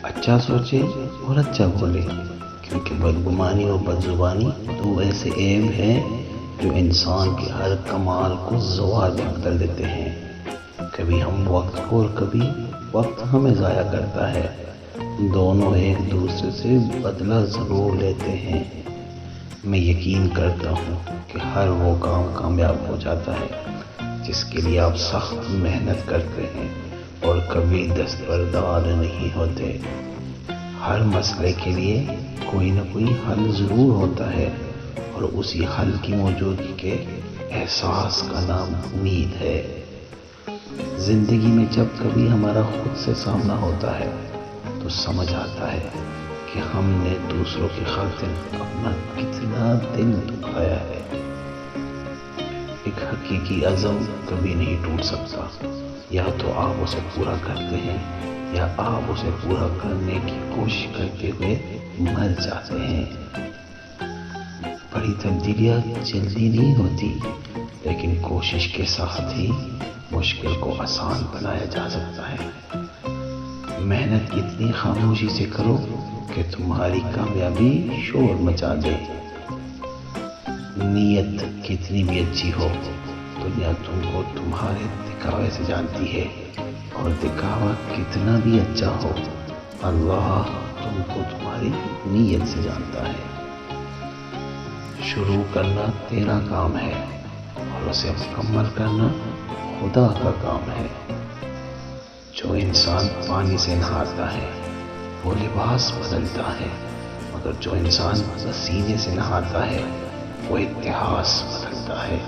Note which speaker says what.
Speaker 1: اچھا سوچے اور اچھا بولے، کیونکہ بدگمانی اور بدزبانی تو ایسے عیب ہیں جو انسان کے ہر کمال کو زوال میں بدل دیتے ہیں۔ کبھی ہم وقت کو اور کبھی وقت ہمیں ضائع کرتا ہے، دونوں ایک دوسرے سے بدلہ ضرور لیتے ہیں۔ میں یقین کرتا ہوں کہ ہر وہ کام کامیاب ہو جاتا ہے جس کے لیے آپ سخت محنت کرتے ہیں اور کبھی دستبردار نہیں ہوتے۔ ہر مسئلے کے لیے کوئی نہ کوئی حل ضرور ہوتا ہے، اور اسی حل کی موجودگی کے احساس کا نام امید ہے۔ زندگی میں جب کبھی ہمارا خود سے سامنا ہوتا ہے تو سمجھ آتا ہے کہ ہم نے دوسروں کی خاطر اپنا کتنا دل دکھایا ہے۔ ایک حقیقی عزم کبھی نہیں ٹوٹ سکتا، یا تو آپ اسے پورا کرتے ہیں یا آپ اسے پورا کرنے کی کوشش کرتے ہوئے مر جاتے ہیں۔ بڑی تبدیلیاں جلدی نہیں ہوتی، لیکن کوشش کے ساتھ ہی مشکل کو آسان بنایا جا سکتا ہے۔ محنت اتنی خاموشی سے کرو کہ تمہاری کامیابی شور مچا دے۔ نیت کتنی بھی اچھی ہو، دنیا تم کو تمہارے دکھاوے سے جانتی ہے، اور دکھاوا کتنا بھی اچھا ہو، اللہ تم کو تمہاری نیت سے جانتا ہے۔ شروع کرنا تیرا کام ہے اور اسے مکمل کرنا خدا کا کام ہے۔ جو انسان پانی سے نہاتا ہے وہ لباس بدلتا ہے، مگر جو انسان پسینے سے نہاتا ہے وہ اتہاس بدلتا ہے۔